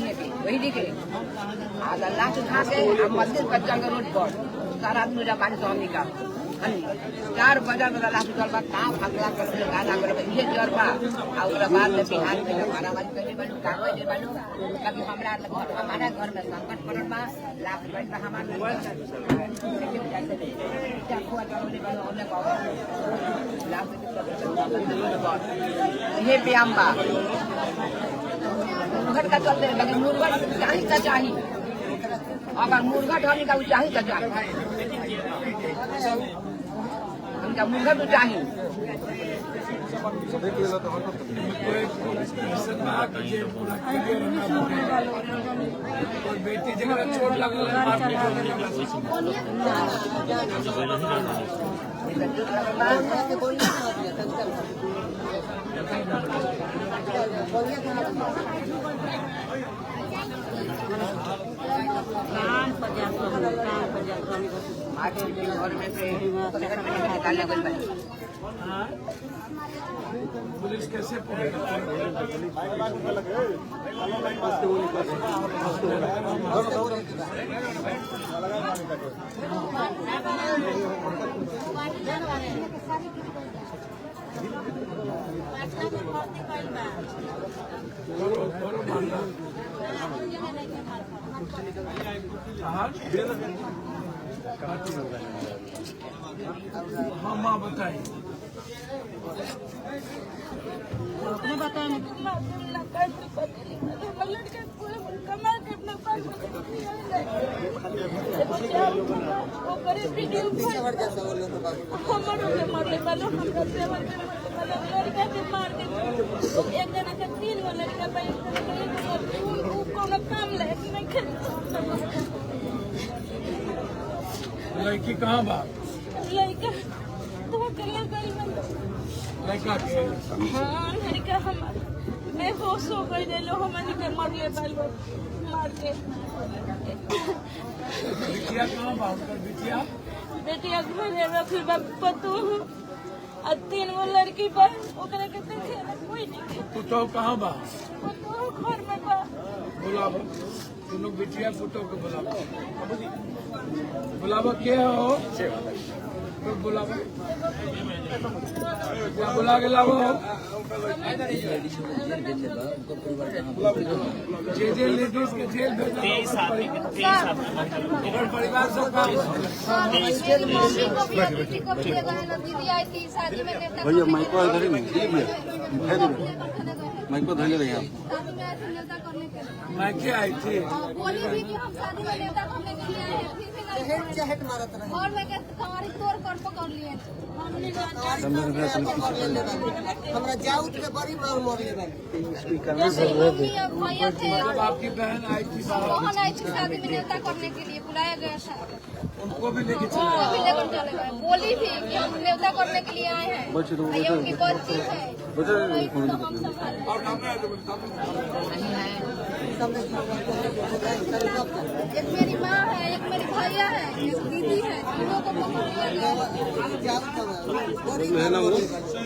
वही निकले आज लाश उठा के मंदिर पर चल रोड पर सारा आदमी जब बारिश हम निकाल 4 बजे लाश उठल बा कहाँ फगला कर गाना कर ये जरबा और बाद में बिहार में मारामारी करने वालों कागज दे वालों कभी हमारा घर में संकट पड़ल बा लाख रुपया हमारे ये व्यायाम बा मुर्गा का चलते लगे मुर्गा चाहिए का चाहिए अगर मुर्गा ढाने का चाहिए का चाहिए उनका मुर्गा तो चाहिए बेटी जगह चोट लगल पुलिस कैसे हाँ माँ बताइए लड़की कहाँ बात लड़का हाँ लड़का हमारा मैं होश हो गई लो हमारे के मरले बालो मार के बिटिया कहाँ बात बिटिया बेटिया घरे रखल बा पतो और 3 गो लड़की बा ओकरा के देखे कोई नहीं पुतो कहाँ बा पतो घर में बा बुलावा दोनों बिटिया पुतो को बुलावा के हो तो बुलावा बुला के लाओ जे लेडीज के जेल परिवार सब भैया माइको इधर ही माइको धैर्य रही आप मैं क्या आई थी बोली भी कि हम शादी में नेता करने के लिए आए हैं चहट मारत रहे और मैं कमारी तोड़ कर पकड़ लिए हमरा जाऊत के बड़ी मार मोर ले भैया थे जब आपकी बहन आई थी बहन आई थी शादी में नेता करने के लिए बुलाया गया था उनको भी लेके वो भी लेकर चले गए बोली भी कि हम नेता करने के लिए आए हैं ये उनकी बच्ची है एक मेरी माँ है एक मेरी भैया है एक दीदी है तीनों को पकड़ लिया गया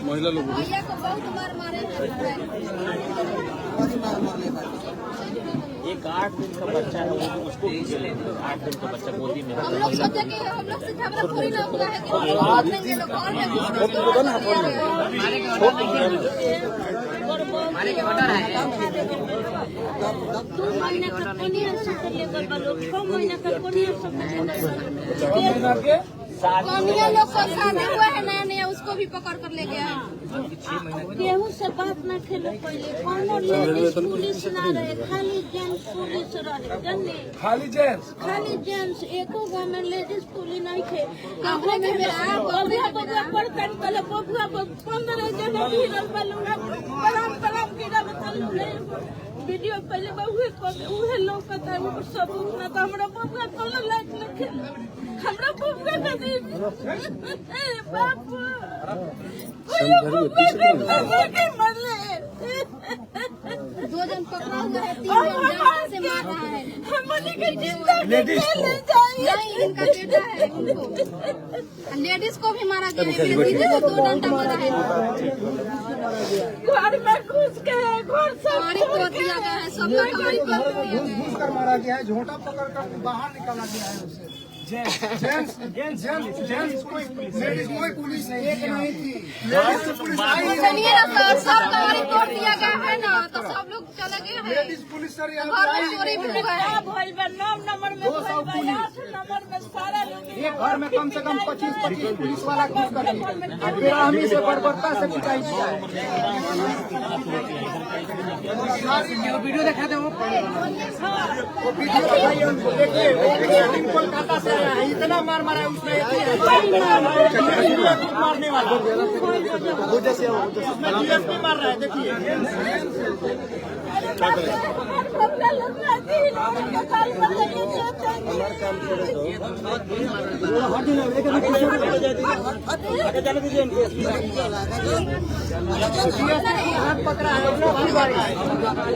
महिला लोग भैया को बहुत मार मारे हैं 8 दिन का बच्चा है उसको भी ले 8 दिन का बच्चा गोदी में हम लोग सोचे कि हम लोग से झगड़ा थोड़ी ना हुआ है कि हम देंगे लोग और मारे के ऑर्डर है 2 महीना तक कोनिया सब लेकर बलो 6 महीना तक कोनिया सब कनिया लोग का शादी हुआ है नया नया उसको भी पकड़ कर ले गया है केहू से बात न खेलो पहले कोनो लेडीज पुलिस ना रहे खाली जेंट्स पुलिस रहे जन्ने खाली जेंट्स एको गांव में लेडीज पुलिस नहीं थे हमरे में मेरा बबुआ पड़तन कल बबुआ 15 जना गिरल बलुआ पलम गिरल तल्लू वीडियो पहले उहे लोग पता वो सब उतना तो हमरा बबुआ कोनो लाइट न खेल हमरा बबुआ का दी बापू दो जन पकड़ा हुआ है 3 जन जान से मार रहा है लेडीज नहीं, इनका बेटा है उनको। लेडीज को भी मारा गया है, मेरे दीदी को 2 डंडा मारा है। घर में घुस के घर से गाड़ी तोड़ दिया गया है, सबका गाड़ी तोड़ दिया गया है। घुस कर मारा गया है, झोंटा पकड़ कर बाहर निकाला गया है उसे। जेंट्स लेडीज कोई पुलिस एक नहीं थी। लेडीज तो पुलिस आई नहीं। सुनिए ना सर, सब गाड़ी तोड़ दिया गया है ना, तो सब लोग चले गए हैं। लेडीज पुलिस सर यहाँ घर पे में चोरी भी हुआ है। भइल बा 9 नंबर में, 8 नंबर में सारा लोग एक घर में कम से कम 25 पुलिस वाला घुस कर बेरहमी से बर्बरता से पिटाई किया है। वीडियो दिखा दो, वो वीडियो दिखाइए उनको। देखिए कोलकाता से आया है, इतना मार मारा है उसने, मारने वाला वो जैसे उसमें मार रहा है। देखिए हाथ पकड़ा है,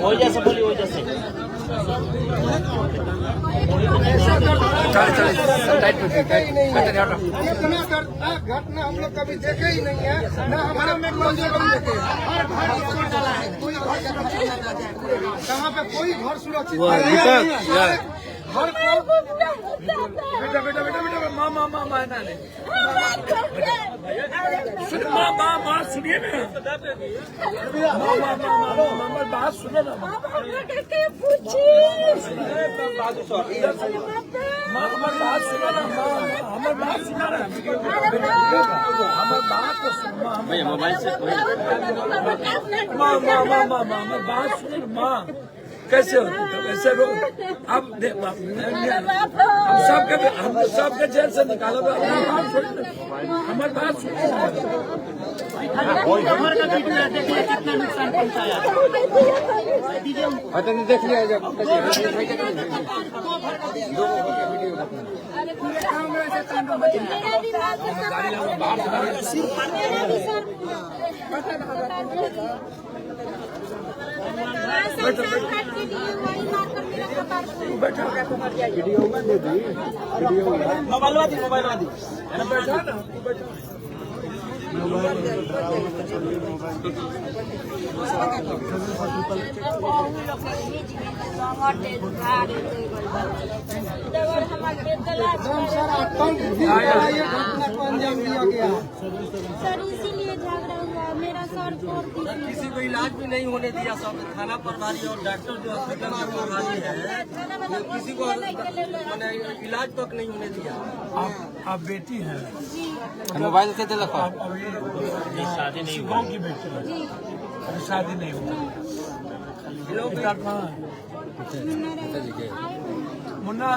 हो जैसे बोली हो जैसे इतना घटना हम लोग कभी देखे ही नहीं है, न हमारा में कोई जगह देखे। हर घर तोड़ डाला है, कोई घर सुरक्षित नहीं है। कहाँ पे कोई घर सुरक्षित नहीं है। घर को बेटा बेटा बेटा बेटा माँ माँ माँ माँ ना माँ माँ सुनिए ना, माँ माँ माँ माँ बात सुनो ना। माँ हमारी बात सुनो ना, माँ हमारी बात सुनो ना, हमारी बात तो सुनो। भैया मोबाइल से माँ माँ माँ माँ माँ हमारी बात सुनो ना। माँ कैसे होती तो कैसे रो। अब हम सबके जेल से निकालो, हमारी बात सुनो। कितना नुकसान पहुँचाया देख लिया जब मोबाइल वादी सर इसीलिए झगड़ा हुआ, मेरा सर तोड़ दिया। किसी को इलाज भी नहीं होने दिया। सब थाना प्रभारी और डॉक्टर जो हॉस्पिटल के प्रभारी है, वो किसी को मैंने इलाज तक नहीं होने दिया। आप बेटी हैं, मोबाइल से देखो। शादी नहीं गाँव की बेटी है, अभी शादी नहीं हुआ। मुन्ना,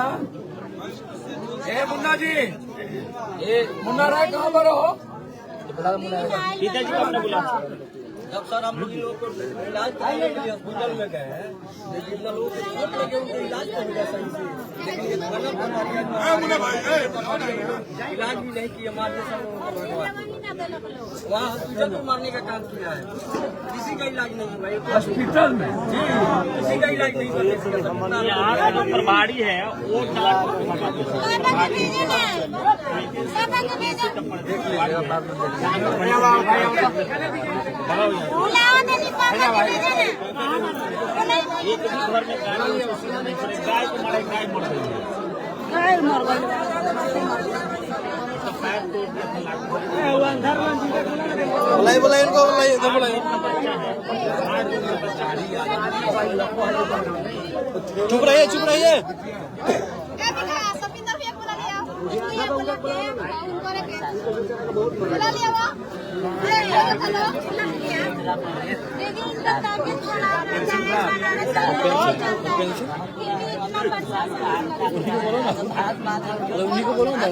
ए मुन्ना जी, मुन्ना राय कहाँ पर हो? पिताजी को हमने बुला। जब सर हम लोग इन लोग को इलाज कराने के लिए हॉस्पिटल में गए हैं, लेकिन इतना लोग चोट लगे उनको इलाज नहीं मिला सही से। लेकिन ये थाना प्रभारी इलाज भी नहीं किया, मारने सब वहाँ हॉस्पिटल में मारने का काम किया है। किसी का इलाज नहीं हुआ हॉस्पिटल में। किसी का इलाज नहीं हुआ। यहाँ का जो प्रभारी है वो एक घर में गाय को मारे, गाय मर गई है। बुलाई इनको, बुलाई चुप रहिए, चुप रहिए। उन्हीं को बोलो ना।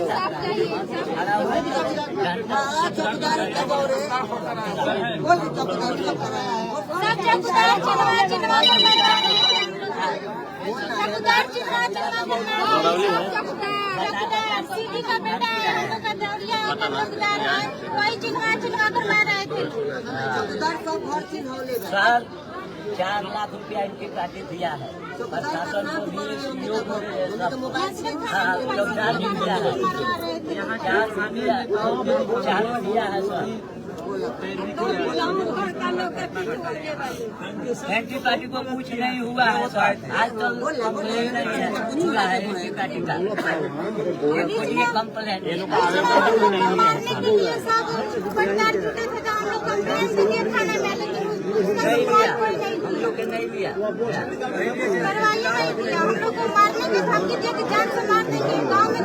सीधी का बेटा है, वही चिन्हा चिन्हा कर ला रहे थे। सर 4 लाख रुपया इनके काटे दिया है। प्रशासन को भी सहयोग हो रहे हैं सब। हाँ, योगदान भी दिया है, यहाँ चार दिया है सर। एंटी पार्टी को कुछ नहीं हुआ है सर, आज तक कंप्लेन नहीं हुआ है एंटी पार्टी का, ये कंप्लेन नहीं लिया, हम लोग के नहीं लिया। हम लोग को मारने के धमकी दे के जान से मार देंगे, गाँव में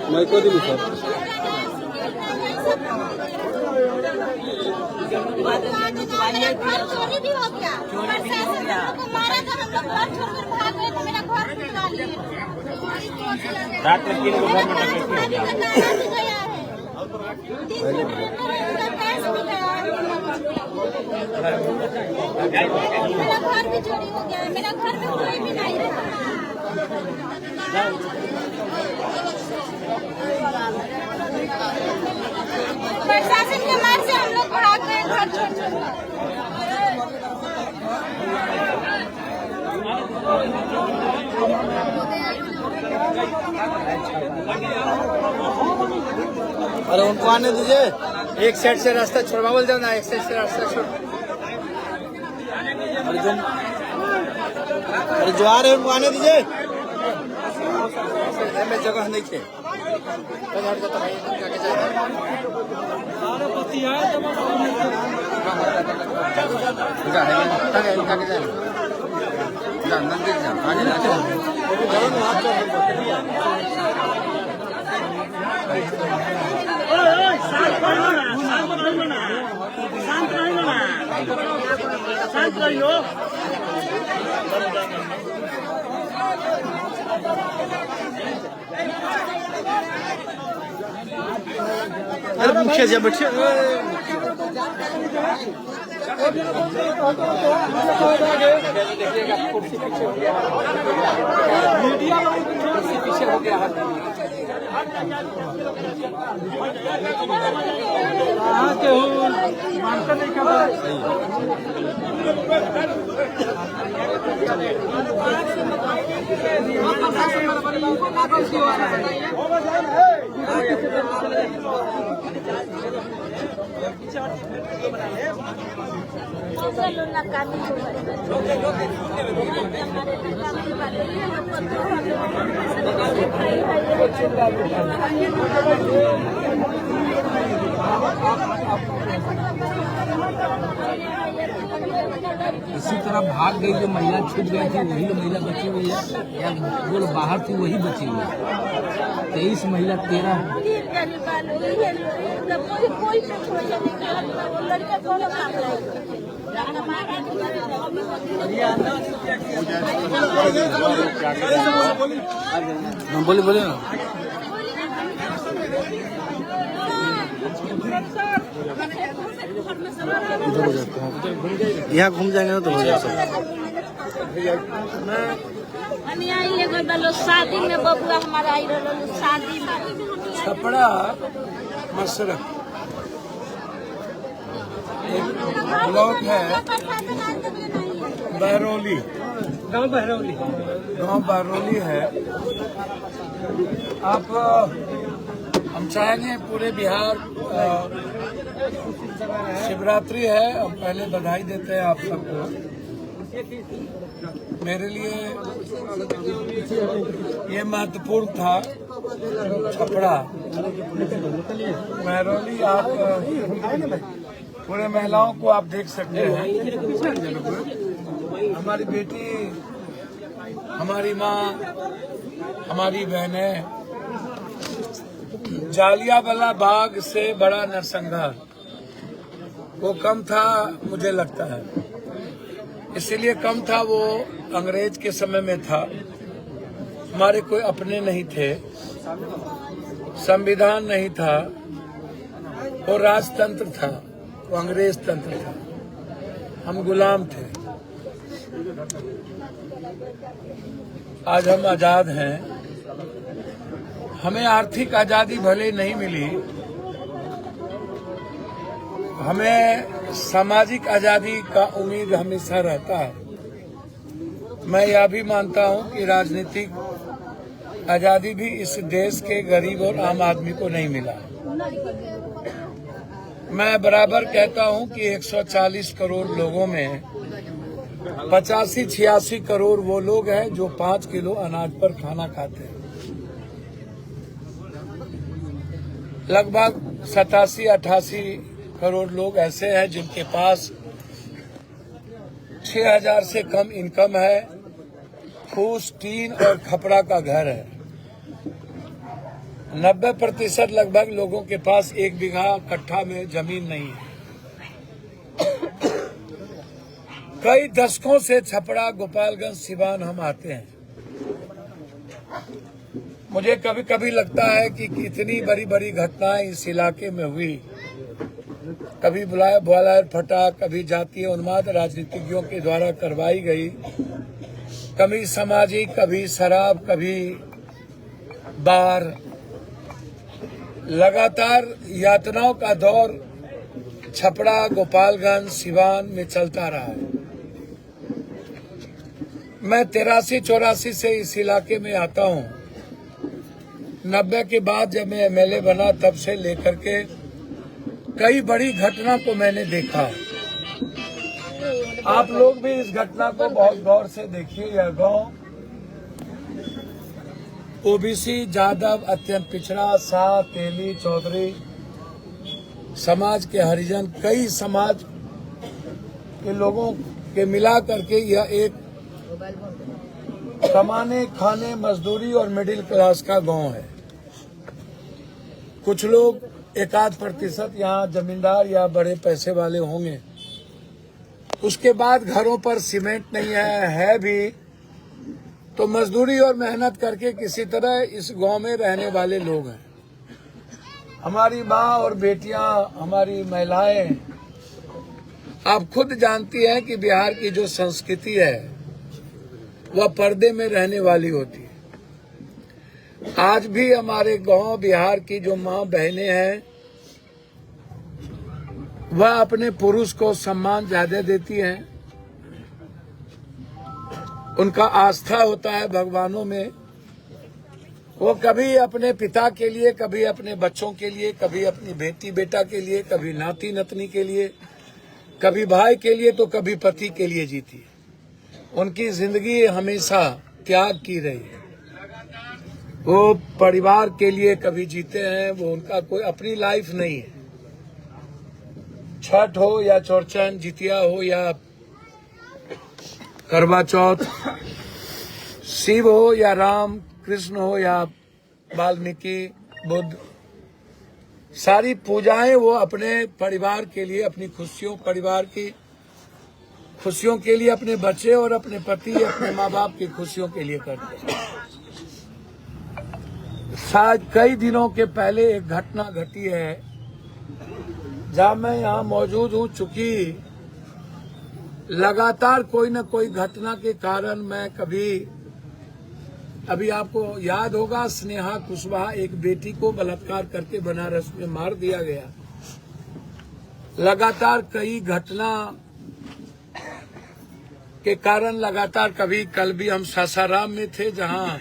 मैं को दिली सर चोरी भी हो गया, मारा था, हम लोग घर छोड़कर भाग गए थे, मेरा घर टुकड़ा लिए। रात में 3 लोग घर में गया है, मेरा घर भी चोरी हो गया है, मेरा घर में कोई भी नहीं रहा। प्रशासन के मार से हम लोग भाग गए घर छोड़ छोड़। अरे उनको आने दीजिए, एक साइड से रास्ता छोड़वावल जाओ ना, एक साइड से रास्ता छोड़। अरे जो आ रहे हैं उनको आने दीजिए, में जगह नहीं थे। शांत रहियो। अरे मुखिया जी बैठिए। मीडिया पीछे हो गया है। के हो मानते नहीं कर इसी तरह भाग गई जो महिला छूट गई थी, वही महिला बची हुई है, या जो बाहर थी वही बची हुई है। 23 महिला 13 बोले बोले ना। यहाँ घूम जाएंगे ना तो हो जाएगा। शादी में बबुआ हमारा आई रहा, शादी में छपड़ा मशरक एक ब्लॉक है, बहरौली, गांव बहरौली है। आप हम चाहेंगे पूरे बिहार शिवरात्रि है, हम पहले बधाई देते हैं आप सबको। मेरे लिए ये महत्वपूर्ण था। छपड़ा महरौली, आप पूरे महिलाओं को आप देख सकते हैं। हमारी बेटी, हमारी माँ, हमारी बहनें, जालियांवाला बाग से बड़ा नरसंहार वो कम था, मुझे लगता है। इसीलिए कम था, वो अंग्रेज के समय में था। हमारे कोई अपने नहीं थे, संविधान नहीं था, वो राजतंत्र था, वो अंग्रेज तंत्र था, हम गुलाम थे। आज हम आजाद हैं। हमें आर्थिक आजादी भले नहीं मिली, हमें सामाजिक आजादी का उम्मीद हमेशा रहता है। मैं यह भी मानता हूं कि राजनीतिक आजादी भी इस देश के गरीब और आम आदमी को नहीं मिला। मैं बराबर कहता हूं कि 140 करोड़ लोगों में 85-86 करोड़ वो लोग हैं जो 5 किलो अनाज पर खाना खाते हैं। लगभग 87-88 करोड़ लोग ऐसे हैं जिनके पास 6,000 से कम इनकम है, फूस, टीन और खपड़ा का घर है। 90% लगभग लोगों के पास 1 बीघा कट्ठा में जमीन नहीं है। कई दशकों से छपरा, गोपालगंज, सिवान हम आते हैं। मुझे कभी कभी लगता है कि कितनी बड़ी बड़ी घटनाएं इस इलाके में हुई। कभी बॉयलर फटा, कभी जातीय उन्माद राजनीतिज्ञों के द्वारा करवाई गई, कभी सामाजिक, कभी शराब, कभी बार। लगातार यातनाओं का दौर छपरा, गोपालगंज, सिवान में चलता रहा है। मैं 83-84 से इस इलाके में आता हूं। 90 के बाद जब मैं एमएलए बना तब से लेकर के कई बड़ी घटना को मैंने देखा। आप लोग भी इस घटना को बहुत गौर से देखिए। यह गांव ओबीसी, जादव, अत्यंत पिछड़ा, शाह, तेली, चौधरी समाज के हरिजन, कई समाज के लोगों के मिला करके यह एक कमाने, खाने, मजदूरी और मिडिल क्लास का गांव है। कुछ लोग 1-8% यहाँ जमींदार या बड़े पैसे वाले होंगे। उसके बाद घरों पर सीमेंट नहीं है भी तो मजदूरी और मेहनत करके किसी तरह इस गांव में रहने वाले लोग हैं। हमारी माँ और बेटियां, हमारी महिलाएं, आप खुद जानती हैं कि बिहार की जो संस्कृति है वह पर्दे में रहने वाली होती है। आज भी हमारे गांव बिहार की जो माँ बहनें हैं वह अपने पुरुष को सम्मान ज्यादा देती हैं। उनका आस्था होता है भगवानों में। वो कभी अपने पिता के लिए, कभी अपने बच्चों के लिए, कभी अपनी बेटी बेटा के लिए, कभी नाती नतनी के लिए, कभी भाई के लिए तो कभी पति के लिए जीती है। उनकी जिंदगी हमेशा त्याग की रही है। वो परिवार के लिए कभी जीते हैं। वो उनका कोई अपनी लाइफ नहीं है। छठ हो या चौरचन, जितिया हो या करवा चौथ, शिव हो या राम, कृष्ण हो या वाल्मीकि, बुद्ध, सारी पूजाएं वो अपने परिवार के लिए, अपनी खुशियों, परिवार की खुशियों के लिए, अपने बच्चे और अपने पति, अपने माँ बाप की खुशियों के लिए करते हैं। शायद कई दिनों के पहले एक घटना घटी है जहाँ मैं यहाँ मौजूद हूँ। चूंकि लगातार कोई न कोई घटना के कारण मैं अभी आपको याद होगा, स्नेहा कुशवाहा, एक बेटी को बलात्कार करके बनारस में मार दिया गया। लगातार कई घटना के कारण लगातार, कभी कल भी हम सासाराम में थे जहां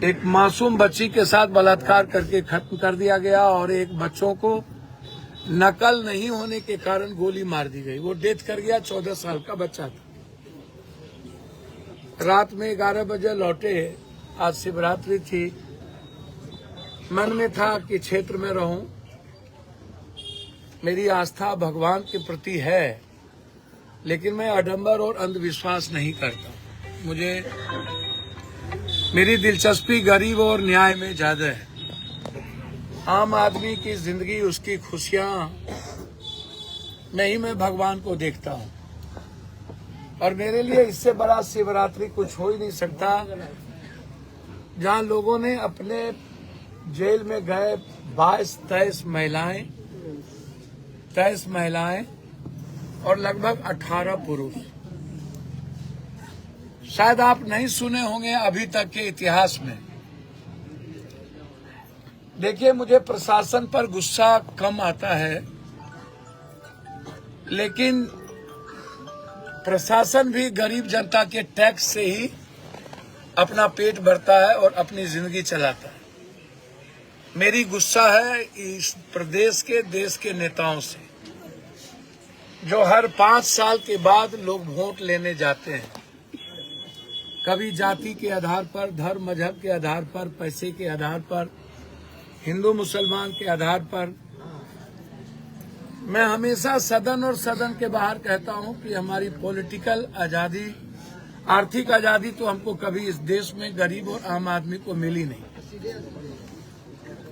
एक मासूम बच्ची के साथ बलात्कार करके खत्म कर दिया गया और एक बच्चों को नकल नहीं होने के कारण गोली मार दी गई। वो डेथ कर गया, 14 साल का बच्चा था। रात में 11 बजे लौटे। आज शिवरात्रि थी। मन में था कि क्षेत्र में रहूं। मेरी आस्था भगवान के प्रति है, लेकिन मैं आडंबर और अंधविश्वास नहीं करता। मेरी दिलचस्पी गरीब और न्याय में ज्यादा है। आम आदमी की जिंदगी, उसकी खुशियां में ही मैं भगवान को देखता हूं। और मेरे लिए इससे बड़ा शिवरात्रि कुछ हो ही नहीं सकता, जहां लोगों ने अपने जेल में गए 22-23 महिलाएं और लगभग 18 पुरुष। शायद आप नहीं सुने होंगे अभी तक के इतिहास में। देखिए, मुझे प्रशासन पर गुस्सा कम आता है, लेकिन प्रशासन भी गरीब जनता के टैक्स से ही अपना पेट भरता है और अपनी जिंदगी चलाता है। मेरी गुस्सा है इस प्रदेश के देश के नेताओं से, जो हर 5 साल के बाद लोग वोट लेने जाते हैं, कभी जाति के आधार पर, धर्म मजहब के आधार पर, पैसे के आधार पर, हिंदू मुसलमान के आधार पर। मैं हमेशा सदन और सदन के बाहर कहता हूं कि हमारी पॉलिटिकल आजादी, आर्थिक आजादी तो हमको कभी इस देश में गरीब और आम आदमी को मिली नहीं।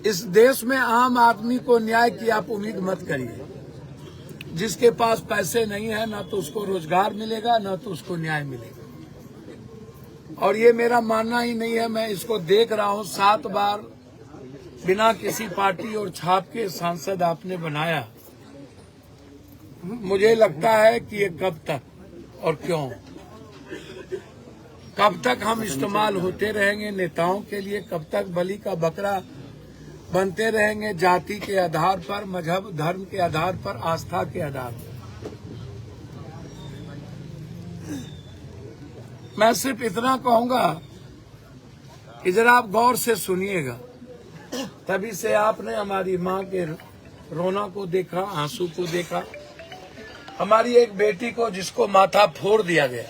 इस देश में आम आदमी को न्याय की आप उम्मीद मत करिए। जिसके पास पैसे नहीं है ना तो उसको रोजगार मिलेगा, ना तो उसको न्याय मिलेगा। और ये मेरा मानना ही नहीं है, मैं इसको देख रहा हूं। 7 बार बिना किसी पार्टी और छाप के सांसद आपने बनाया। मुझे लगता है कि ये कब तक और क्यों, कब तक हम इस्तेमाल होते रहेंगे नेताओं के लिए? कब तक बलि का बकरा बनते रहेंगे जाति के आधार पर, मजहब धर्म के आधार पर, आस्था के आधार पर? मैं सिर्फ इतना कहूंगा कि जरा आप गौर से सुनिएगा। तभी से आपने हमारी माँ के रोना को देखा, आंसू को देखा, हमारी एक बेटी को जिसको माथा फोड़ दिया गया,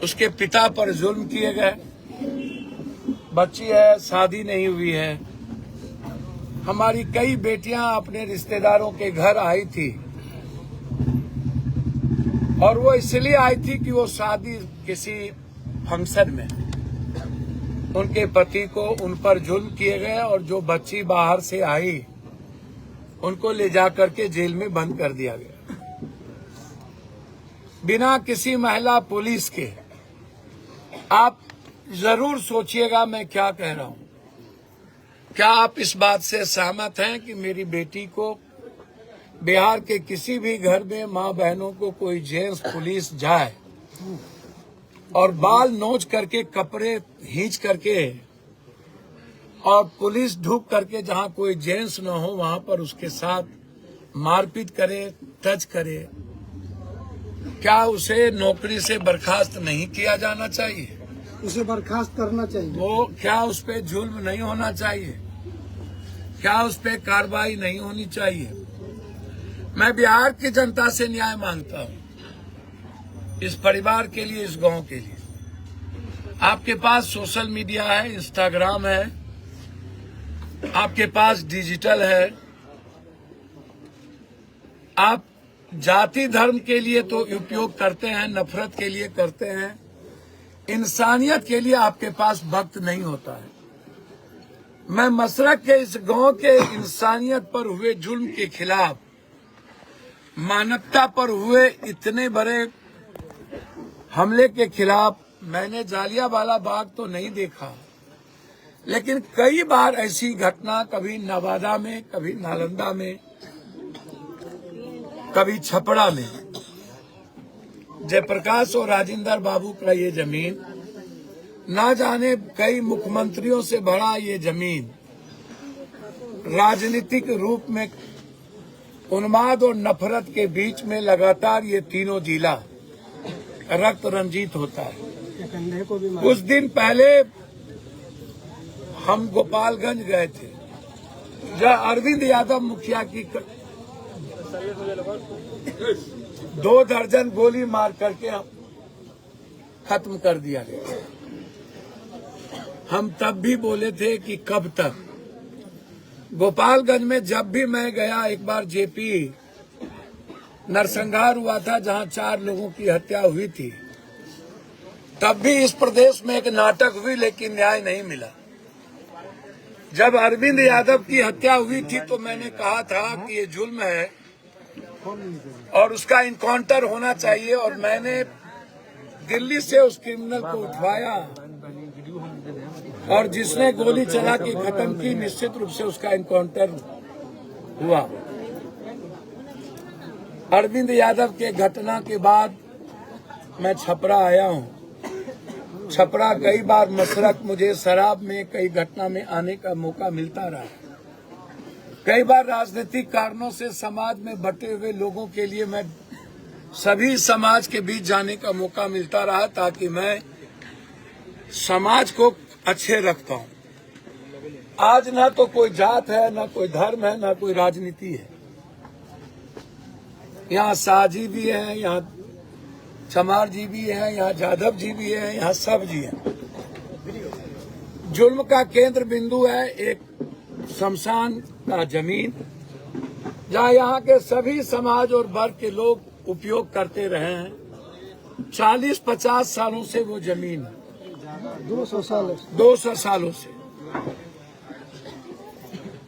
उसके पिता पर जुल्म किए गए, बच्ची है, शादी नहीं हुई है। हमारी कई बेटियां अपने रिश्तेदारों के घर आई थी और वो इसलिए आई थी कि वो शादी किसी फंक्शन में उनके पति को उन पर जुल्म किए गए और जो बच्ची बाहर से आई उनको ले जाकर के जेल में बंद कर दिया गया बिना किसी महिला पुलिस के। आप जरूर सोचिएगा मैं क्या कह रहा हूं। क्या आप इस बात से सहमत हैं कि मेरी बेटी को बिहार के किसी भी घर में माँ बहनों को कोई जेंट्स पुलिस जाए और बाल नोच करके, कपड़े खींच करके और पुलिस ढूक करके जहां कोई जेंट्स न हो वहां पर उसके साथ मारपीट करे, टच करे? क्या उसे नौकरी से बर्खास्त नहीं किया जाना चाहिए? उसे बर्खास्त करना चाहिए। वो क्या उस पे जुल्म नहीं होना चाहिए? क्या उस पे कार्रवाई नहीं होनी चाहिए? मैं बिहार की जनता से न्याय मांगता हूं, इस परिवार के लिए, इस गांव के लिए। आपके पास सोशल मीडिया है, इंस्टाग्राम है, आपके पास डिजिटल है। आप जाति धर्म के लिए तो उपयोग करते हैं, नफरत के लिए करते हैं, इंसानियत के लिए आपके पास वक्त नहीं होता है। मैं मशरक के इस गांव के इंसानियत पर हुए जुल्म के खिलाफ, मानवता पर हुए इतने बड़े हमले के खिलाफ, मैंने जालियांवाला बाग तो नहीं देखा, लेकिन कई बार ऐसी घटना, कभी नवादा में, कभी नालंदा में, कभी छपरा में, जयप्रकाश और राजेंद्र बाबू का ये जमीन, ना जाने कई मुख्यमंत्रियों से बड़ा ये जमीन, राजनीतिक रूप में उन्माद और नफरत के बीच में लगातार ये तीनों जिला रक्त रंजित होता है। कुछ दिन पहले हम गोपालगंज गए थे, जहाँ अरविंद यादव मुखिया की 2 दर्जन गोली मार करके खत्म कर दिया गया। हम तब भी बोले थे कि कब तक। गोपालगंज में जब भी मैं गया, एक बार जेपी नरसंहार हुआ था जहां 4 लोगों की हत्या हुई थी, तब भी इस प्रदेश में एक नाटक हुई लेकिन न्याय नहीं मिला। जब अरविंद यादव की हत्या हुई थी तो मैंने कहा था कि ये जुल्म है और उसका इनकाउंटर होना चाहिए, और मैंने दिल्ली से उस क्रिमिनल को उठवाया और जिसने गोली चला के खत्म की, निश्चित रूप से उसका इनकाउंटर हुआ। अरविंद यादव के घटना के बाद मैं छपरा आया हूं। छपरा कई बार मशरक, मुझे शराब में कई घटना में आने का मौका मिलता रहा। कई बार राजनीतिक कारणों से समाज में बटे हुए लोगों के लिए मैं सभी समाज के बीच जाने का मौका मिलता रहा, ताकि मैं समाज को अच्छे रखता हूं। आज ना तो कोई जात है, ना कोई धर्म है, ना कोई राजनीति है। यहाँ शाह जी भी हैं, यहाँ चमार जी भी हैं, यहाँ जाधव जी भी हैं, यहाँ सब जी हैं। जुल्म का केंद्र बिंदु है एक शमशान का जमीन, जहाँ यहाँ के सभी समाज और वर्ग के लोग उपयोग करते रहे हैं। 40-50 सालों से वो जमीन, 200 सालों से।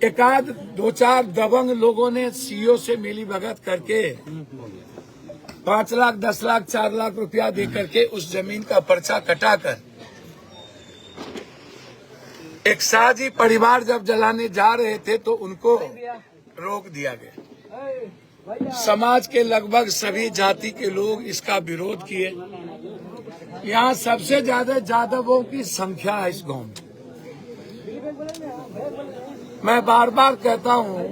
एकाध 2-4 दबंग लोगों ने सीओ से मिली भगत करके 5 लाख, 10 लाख, 4 लाख रुपया दे करके उस जमीन का पर्चा कटाकर एक शाहजी परिवार जब जलाने जा रहे थे तो उनको रोक दिया गया। समाज के लगभग सभी जाति के लोग इसका विरोध किए। यहाँ सबसे ज्यादा जादवों की संख्या है इस गांव में। मैं बार बार कहता हूँ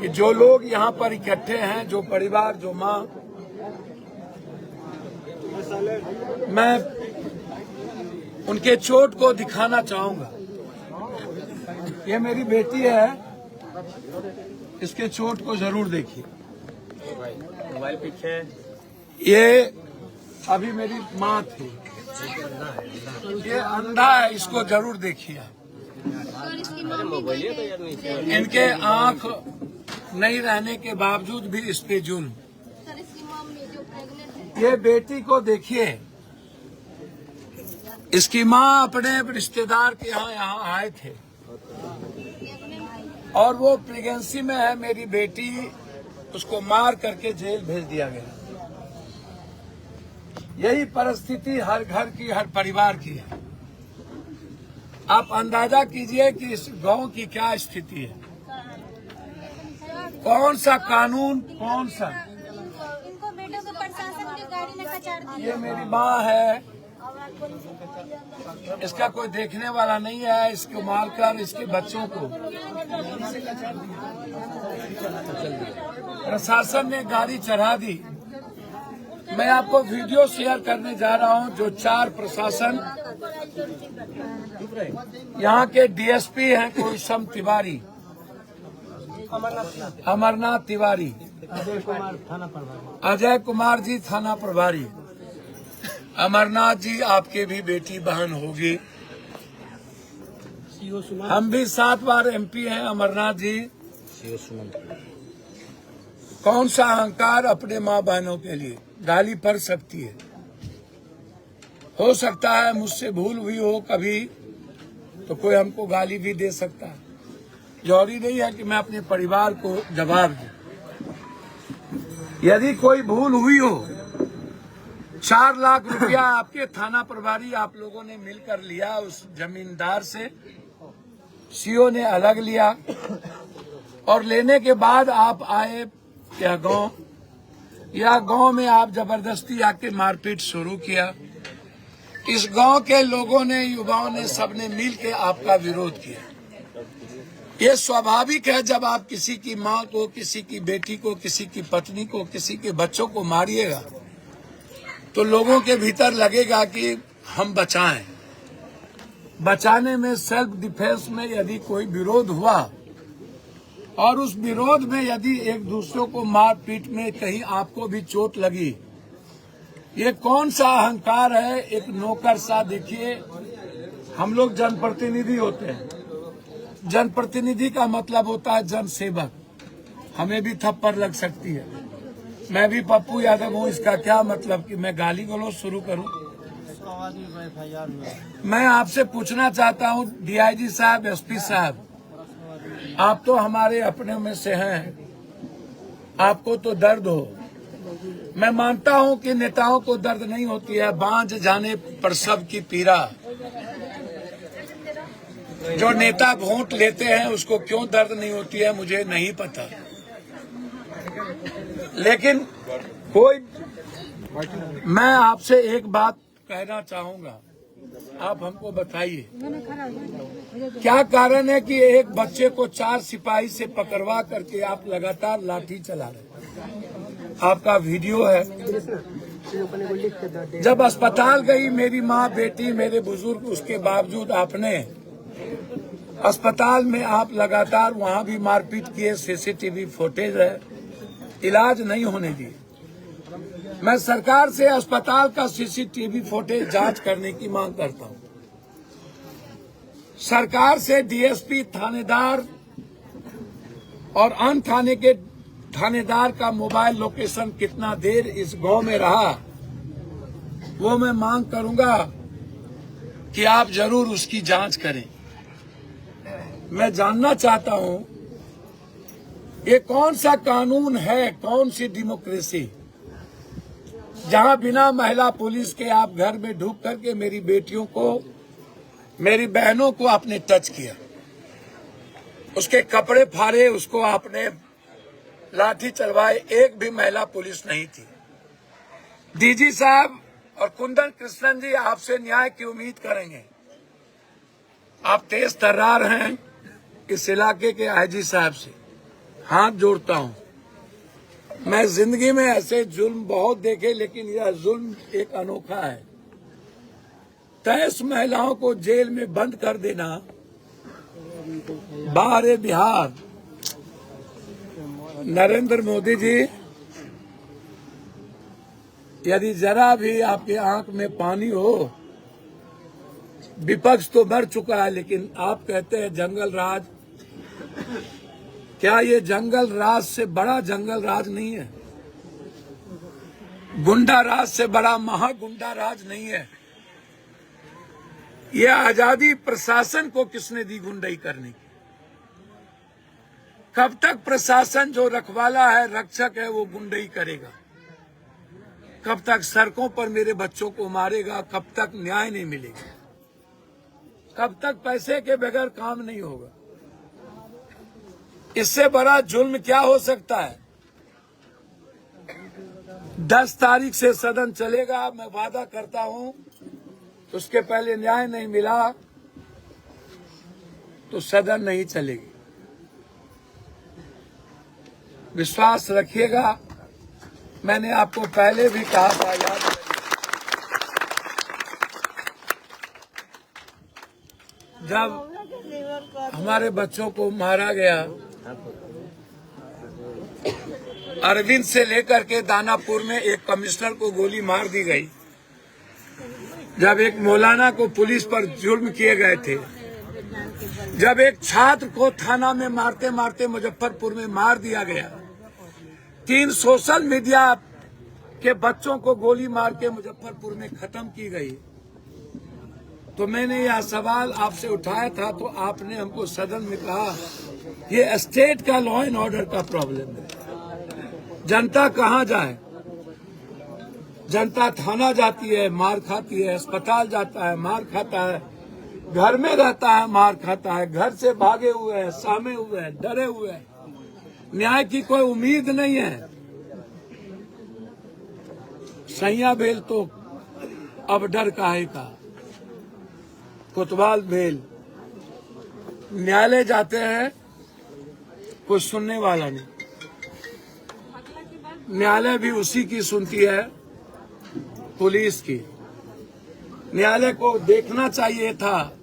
कि जो लोग यहाँ पर इकट्ठे हैं, जो परिवार, जो माँ, मैं उनके चोट को दिखाना चाहूंगा। ये मेरी बेटी है, इसके चोट को जरूर देखिए। मोबाइल पीछे। ये अभी मेरी माँ थी, ये अंधा है, इसको जरूर देखिए। इनके आंख नहीं रहने के बावजूद भी इस पे जुल्म। ये बेटी को देखिए, इसकी माँ अपने रिश्तेदार के यहाँ आए थे और वो प्रेगनेंसी में है मेरी बेटी, उसको मार करके जेल भेज दिया गया। यही परिस्थिति हर घर की, हर परिवार की है। आप अंदाजा कीजिए कि इस गांव की क्या स्थिति है। कौन सा कानून, कौन सा। इनको बेटों को प्रशासन ने गाड़ी में कचाड़ दिया। ये मेरी माँ है, इसका कोई देखने वाला नहीं है, इसको मारकर इसके बच्चों को प्रशासन ने गाड़ी चढ़ा दी। मैं आपको वीडियो शेयर करने जा रहा हूं, जो 4 प्रशासन, यहाँ के डीएसपी हैं, कोई सम तिवारी, अमरनाथ तिवारी, अजय कुमार जी थाना प्रभारी। अमरनाथ जी आपके भी बेटी बहन होगी, हम भी 7 बार एमपी हैं। अमरनाथ जी, कौन सा अहंकार अपने माँ बहनों के लिए। गाली पड़ सकती है, हो सकता है मुझसे भूल हुई हो कभी, तो कोई हमको गाली भी दे सकता है। जरूरी नहीं है कि मैं अपने परिवार को जवाब दूं। यदि कोई भूल हुई हो, 4 लाख रुपया आपके थाना प्रभारी आप लोगों ने मिलकर लिया उस जमींदार से, सीओ ने अलग लिया, और लेने के बाद आप आए क्या गांव, या गांव में आप जबरदस्ती आके मारपीट शुरू किया। इस गांव के लोगों ने, युवाओं ने, सबने मिल के आपका विरोध किया। ये स्वाभाविक है, जब आप किसी की माँ को, किसी की बेटी को, किसी की पत्नी को, किसी के बच्चों को मारिएगा तो लोगों के भीतर लगेगा कि हम बचाएं। बचाने में, सेल्फ डिफेंस में यदि कोई विरोध हुआ और उस विरोध में यदि एक दूसरे को मार पीट में कहीं आपको भी चोट लगी, ये कौन सा अहंकार है। एक नौकर सा, देखिए हम लोग जनप्रतिनिधि होते हैं, जनप्रतिनिधि का मतलब होता है जन सेवक। हमें भी थप्पड़ लग सकती है, मैं भी पप्पू यादव हूँ, इसका क्या मतलब कि मैं गाली गलौज शुरू करूँ। मैं आपसे पूछना चाहता हूँ डीआईजी साहब, एसपी साहब, आप तो हमारे अपने में से हैं, आपको तो दर्द हो। मैं मानता हूं कि नेताओं को दर्द नहीं होती है, बांझ जाने पर सबकी पीड़ा। जो नेता वोट लेते हैं उसको क्यों दर्द नहीं होती है मुझे नहीं पता, लेकिन कोई, मैं आपसे एक बात कहना चाहूंगा आप हमको बताइए क्या कारण है कि एक बच्चे को 4 सिपाही से पकड़वा करके आप लगातार लाठी चला रहे। आपका वीडियो है। जब अस्पताल गई मेरी माँ बेटी मेरे बुजुर्ग, उसके बावजूद आपने अस्पताल में आप लगातार वहाँ भी मारपीट किए। सीसीटीवी फुटेज है, इलाज नहीं होने दिए। मैं सरकार से अस्पताल का सीसीटीवी फुटेज जांच करने की मांग करता हूँ। सरकार से डीएसपी थानेदार और अन्य थाने के थानेदार का मोबाइल लोकेशन कितना देर इस गांव में रहा, वो मैं मांग करूंगा कि आप जरूर उसकी जांच करें। मैं जानना चाहता हूं ये कौन सा कानून है, कौन सी डेमोक्रेसी, जहां बिना महिला पुलिस के आप घर में ढुक करके मेरी बेटियों को, मेरी बहनों को आपने टच किया, उसके कपड़े फाड़े, उसको आपने लाठी चलवाए। एक भी महिला पुलिस नहीं थी। डीजी साहब और कुंदन कृष्णन जी आपसे न्याय की उम्मीद करेंगे। आप तेज तर्रार हैं। इस इलाके के आईजी साहब से हाथ जोड़ता हूं। मैं जिंदगी में ऐसे जुल्म बहुत देखे, लेकिन यह जुल्म एक अनोखा है। 23 महिलाओं को जेल में बंद कर देना, बाहर बिहार। नरेंद्र मोदी जी, यदि जरा भी आपकी आंख में पानी हो, विपक्ष तो मर चुका है, लेकिन आप कहते हैं जंगल राज। क्या ये जंगल राज से बड़ा जंगल राज नहीं है? गुंडा राज से बड़ा महागुंडा राज नहीं है? ये आजादी प्रशासन को किसने दी गुंडाई करने की? कब तक प्रशासन जो रखवाला है, रक्षक है, वो गुंडाई करेगा? कब तक सड़कों पर मेरे बच्चों को मारेगा? कब तक न्याय नहीं मिलेगा? कब तक पैसे के बगैर काम नहीं होगा? इससे बड़ा जुल्म क्या हो सकता है? 10 तारीख से सदन चलेगा। मैं वादा करता हूं, उसके पहले न्याय नहीं मिला तो सदन नहीं चलेगी। विश्वास रखिएगा। मैंने आपको पहले भी कहा था, याद है, जब हमारे बच्चों को मारा गया, अरविंद से लेकर के दानापुर में एक कमिश्नर को गोली मार दी गई। जब एक मौलाना को पुलिस पर जुल्म किए गए थे, जब एक छात्र को थाना में मारते मारते मुजफ्फरपुर में मार दिया गया, 3 सोशल मीडिया के बच्चों को गोली मार के मुजफ्फरपुर में खत्म की गई, तो मैंने यह सवाल आपसे उठाया था, तो आपने हमको सदन में कहा ये स्टेट का लॉ एंड ऑर्डर का प्रॉब्लम है। जनता कहाँ जाए? जनता थाना जाती है, मार खाती है, अस्पताल जाता है, मार खाता है, घर में रहता है, मार खाता है, घर से भागे हुए हैं, सामे हुए हैं, डरे हुए हैं, न्याय की कोई उम्मीद नहीं है। सैया बेल तो अब डर काहे का? कोतवाल बेल, न्यायालय जाते हैं, कोई सुनने वाला नहीं। न्यायालय भी उसी की सुनती है, पुलिस की। न्यायालय को देखना चाहिए था।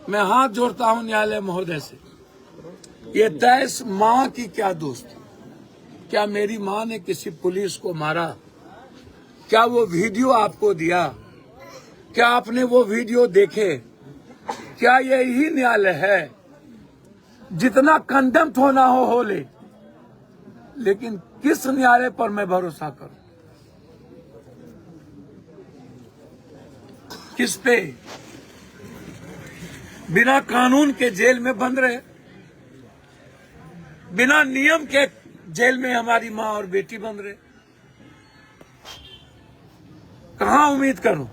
मैं हाथ जोड़ता हूं न्यायालय महोदय से, ये 23 माँ की क्या दोस्त? क्या मेरी माँ ने किसी पुलिस को मारा? क्या वो वीडियो आपको दिया? क्या आपने वो वीडियो देखे? क्या यही न्यायालय है? जितना कंडेम्ड होना हो ले, लेकिन किस न्यायालय पर मैं भरोसा करूं? किस पे? बिना कानून के जेल में बंद रहे, बिना नियम के जेल में हमारी माँ और बेटी बंद रहे। कहां उम्मीद करूं?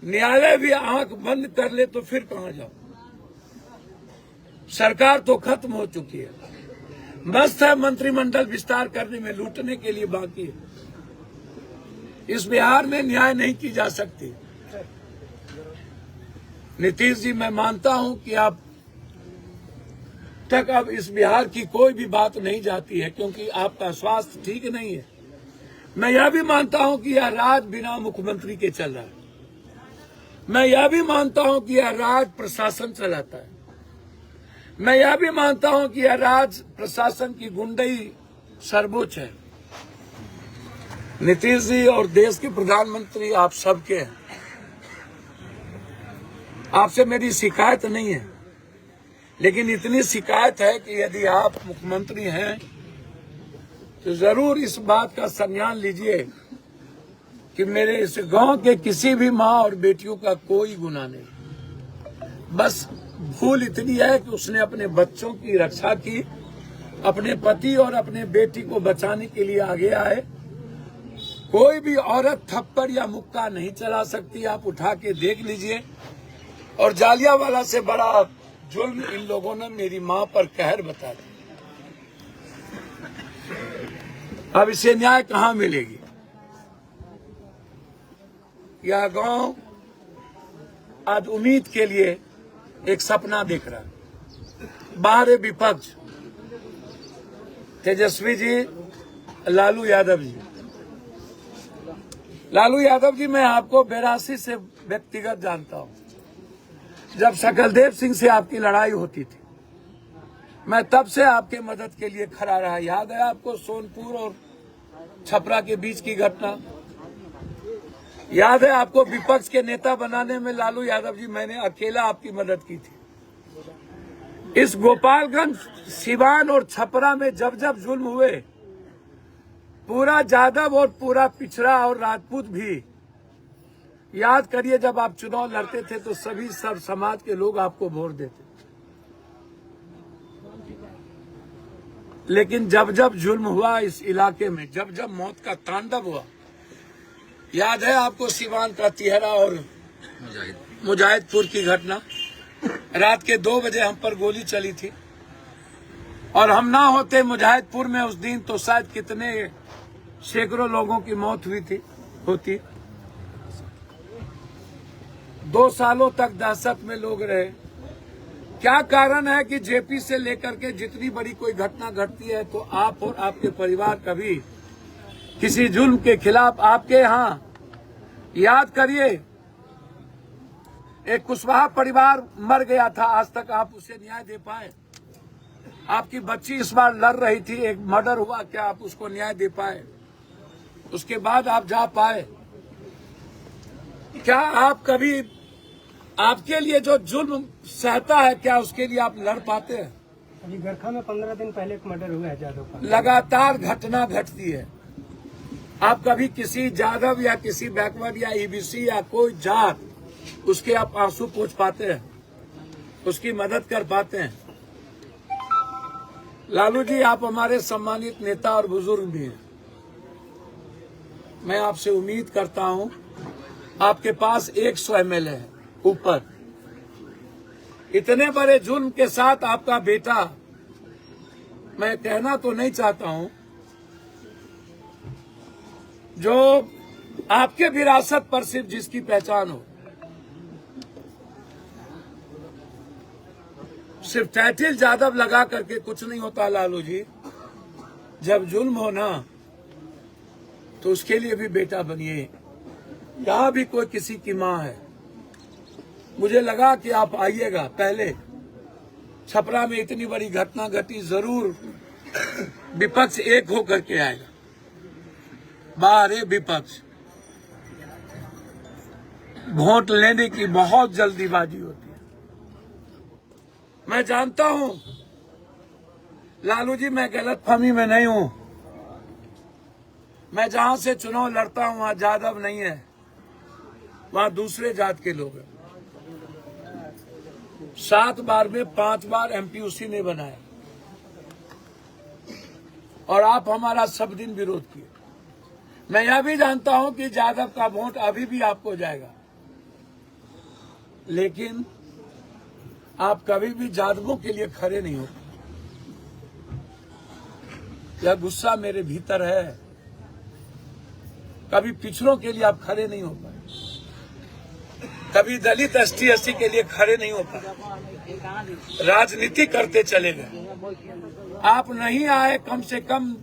न्यायालय भी आंख बंद कर ले तो फिर कहां जाओ? सरकार तो खत्म हो चुकी है, मस्त है मंत्रिमंडल विस्तार करने में, लूटने के लिए बाकी है। इस बिहार में न्याय नहीं की जा सकती। नीतीश जी, मैं मानता हूं कि आप तक अब इस बिहार की कोई भी बात नहीं जाती है क्योंकि आपका स्वास्थ्य ठीक नहीं है। मैं यह भी मानता हूं कि यह राज्य बिना मुख्यमंत्री के चल रहा है। मैं यह भी मानता हूं कि यह राज्य प्रशासन चलाता है। मैं यह भी मानता हूं कि यह राज्य प्रशासन की गुंडई सर्वोच्च है। नीतीश जी और देश के प्रधानमंत्री आप सबके हैं। आपसे मेरी शिकायत नहीं है, लेकिन इतनी शिकायत है कि यदि आप मुख्यमंत्री हैं तो जरूर इस बात का संज्ञान लीजिए कि मेरे इस गांव के किसी भी माँ और बेटियों का कोई गुनाह नहीं। बस भूल इतनी है कि उसने अपने बच्चों की रक्षा की, अपने पति और अपने बेटी को बचाने के लिए आगे आए। कोई भी औरत थप्पड़ या मुक्का नहीं चला सकती, आप उठा के देख लीजिए। और जालियांवाला से बड़ा जुल्म इन लोगों ने मेरी मां पर कहर बता दिया। अब इसे न्याय कहां मिलेगी? यह गांव आज उम्मीद के लिए एक सपना देख रहा है। बाहर विपक्ष तेजस्वी जी, लालू यादव जी। लालू यादव जी, मैं आपको 82 से व्यक्तिगत जानता हूं। जब सकलदेव सिंह से आपकी लड़ाई होती थी, मैं तब से आपके मदद के लिए खड़ा रहा। याद है आपको सोनपुर और छपरा के बीच की घटना? याद है आपको विपक्ष के नेता बनाने में लालू यादव जी मैंने अकेला आपकी मदद की थी। इस गोपालगंज, सिवान और छपरा में जब जब जुल्म हुए, पूरा जादव और पूरा पिछड़ा और राजपूत भी, याद करिए जब आप चुनाव लड़ते थे तो सभी सब समाज के लोग आपको वोट देते। लेकिन जब जब जुल्म हुआ इस इलाके में, जब जब मौत का तांडव हुआ, याद है आपको सिवान का तिहरा और मुजाहिदपुर की घटना? रात के 2 बजे हम पर गोली चली थी और हम ना होते मुजाहिदपुर में उस दिन तो शायद कितने सैकड़ों लोगों की मौत होती। 2 सालों तक दहशत में लोग रहे। क्या कारण है कि जेपी से लेकर के जितनी बड़ी कोई घटना घटती है तो आप और आपके परिवार कभी किसी जुल्म के खिलाफ, आपके यहाँ याद करिए एक कुशवाहा परिवार मर गया था, आज तक आप उसे न्याय दे पाए? आपकी बच्ची इस बार लड़ रही थी, एक मर्डर हुआ, क्या आप उसको न्याय दे पाए? उसके बाद आप जा पाए? क्या आप कभी, आपके लिए जो जुल्म सहता है, क्या उसके लिए आप लड़ पाते हैं? अभी गरखा में 15 दिन पहले एक मर्डर हुआ है जादव का। लगातार घटना घटती है। आप कभी किसी जादव या किसी बैकवर्ड या ईबीसी या कोई जात, उसके आप आंसू पोंछ पाते हैं? उसकी मदद कर पाते हैं? लालू जी, आप हमारे सम्मानित नेता और बुजुर्ग भी हैं। मैं आपसे उम्मीद करता हूं, आपके पास 100 MLA है ऊपर। इतने बड़े जुल्म के साथ आपका बेटा, मैं कहना तो नहीं चाहता हूं, जो आपके विरासत पर सिर्फ जिसकी पहचान हो, सिर्फ टाइटल जादव लगा करके कुछ नहीं होता लालू जी। जब जुल्म हो ना तो उसके लिए भी बेटा बनिए। यहाँ भी कोई किसी की माँ है। मुझे लगा कि आप आइएगा। पहले छपरा में इतनी बड़ी घटना घटी, जरूर विपक्ष एक होकर के आएगा। बाहर विपक्ष, वोट लेने की बहुत जल्दीबाजी होती है। मैं जानता हूं लालू जी, मैं गलतफहमी में नहीं हूं। मैं जहां से चुनाव लड़ता हूं वहां जादव नहीं है, वहां दूसरे जात के लोग हैं। 7 बार में 5 बार MP उसी ने बनाया और आप हमारा सब दिन विरोध किए। मैं यह भी जानता हूं कि जादव का वोट अभी भी आपको जाएगा, लेकिन आप कभी भी जादवों के लिए खड़े नहीं हो। यह गुस्सा मेरे भीतर है। कभी पिछड़ों के लिए आप खड़े नहीं हो पाए। कभी दलित ST SC के लिए खड़े नहीं हो पाए, राजनीति करते चले गए। आप नहीं आए, कम से कम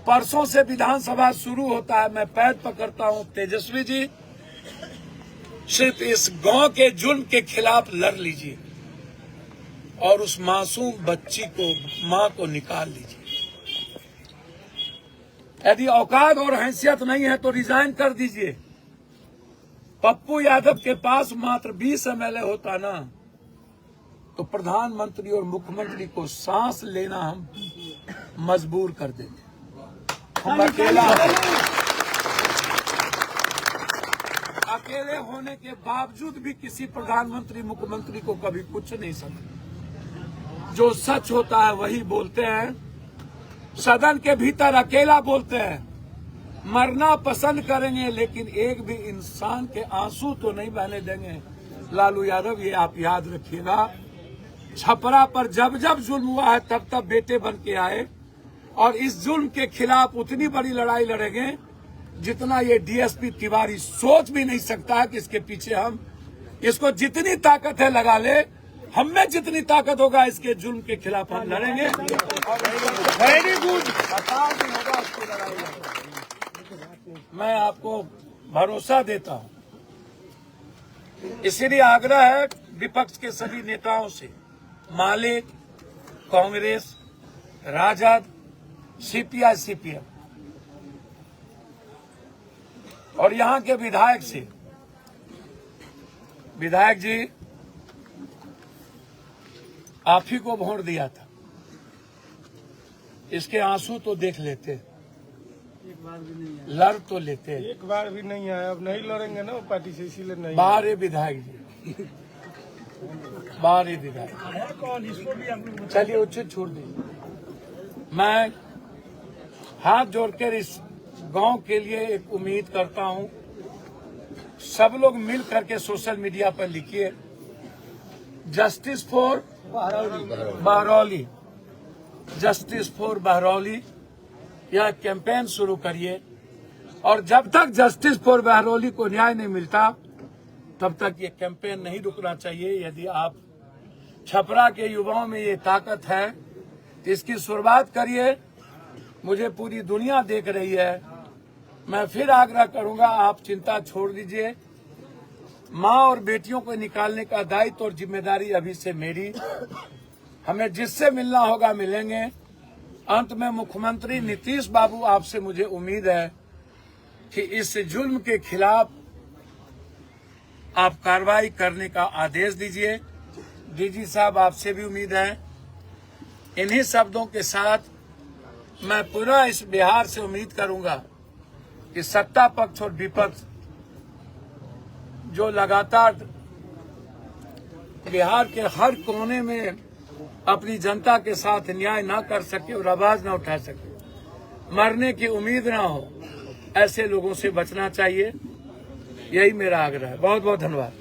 परसों से विधानसभा शुरू होता है, मैं पैर पकड़ता हूं तेजस्वी जी, सिर्फ इस गांव के जुल्म के खिलाफ लड़ लीजिए और उस मासूम बच्ची को, मां को निकाल लीजिए। यदि औकात और हैसियत नहीं है तो रिजाइन कर दीजिए। पप्पू यादव के पास मात्र 20 MLA होता ना, तो प्रधानमंत्री और मुख्यमंत्री को सांस लेना हम मजबूर कर देते। हम अकेले होने के बावजूद भी किसी प्रधानमंत्री मुख्यमंत्री को कभी कुछ नहीं समझते। जो सच होता है वही बोलते हैं, सदन के भीतर अकेला बोलते हैं। मरना पसंद करेंगे लेकिन एक भी इंसान के आंसू तो नहीं बहने देंगे। लालू यादव, ये आप याद रखिएगा, छपरा पर जब जब जुल्म हुआ है तब तब बेटे बन के आए, और इस जुल्म के खिलाफ उतनी बड़ी लड़ाई लड़ेंगे जितना ये DSP तिवारी सोच भी नहीं सकता है कि इसके पीछे हम, इसको जितनी ताकत है लगा ले, हम में जितनी ताकत होगा इसके जुल्म के खिलाफ हम लड़ेंगे। वेरी गुड, मैं आपको भरोसा देता हूं। इसीलिए आग्रह है विपक्ष के सभी नेताओं से, मालिक, कांग्रेस, राजद, CPI CPM और यहाँ के विधायक से, विधायक जी आप ही को वोट दिया था, इसके आंसू तो देख लेते, एक बार भी नहीं आया, लड़ तो लेते, एक बार भी नहीं आया। अब नहीं लड़ेंगे ना वो पार्टी से, इसीलिए नहीं। बाहर विधायक जी, बाहर विधायक, चलिए उचित छोड़ दीजिए। मैं हाथ जोड़कर इस गांव के लिए एक उम्मीद करता हूं, सब लोग मिल करके सोशल मीडिया पर लिखिए, justice for Bahrauli, justice for Bahrauli, यह कैंपेन शुरू करिए। और जब तक जस्टिस फॉर बहरौली को न्याय नहीं मिलता तब तक ये कैंपेन नहीं रुकना चाहिए। यदि आप छपरा के युवाओं में ये ताकत है तो इसकी शुरुआत करिए। मुझे पूरी दुनिया देख रही है, मैं फिर आग्रह करूंगा, आप चिंता छोड़ दीजिए। मां और बेटियों को निकालने का दायित्व और जिम्मेदारी अभी से मेरी, हमें जिससे मिलना होगा मिलेंगे। अंत में मुख्यमंत्री नीतीश बाबू, आपसे मुझे उम्मीद है कि इस जुल्म के खिलाफ आप कार्रवाई करने का आदेश दीजिए। DG साहब, आपसे भी उम्मीद है। इन्हीं शब्दों के साथ मैं पूरा इस बिहार से उम्मीद करूंगा कि सत्ता पक्ष और विपक्ष जो लगातार बिहार के हर कोने में अपनी जनता के साथ न्याय ना कर सके और आवाज ना उठा सके, मरने की उम्मीद ना हो, ऐसे लोगों से बचना चाहिए। यही मेरा आग्रह है। बहुत बहुत धन्यवाद।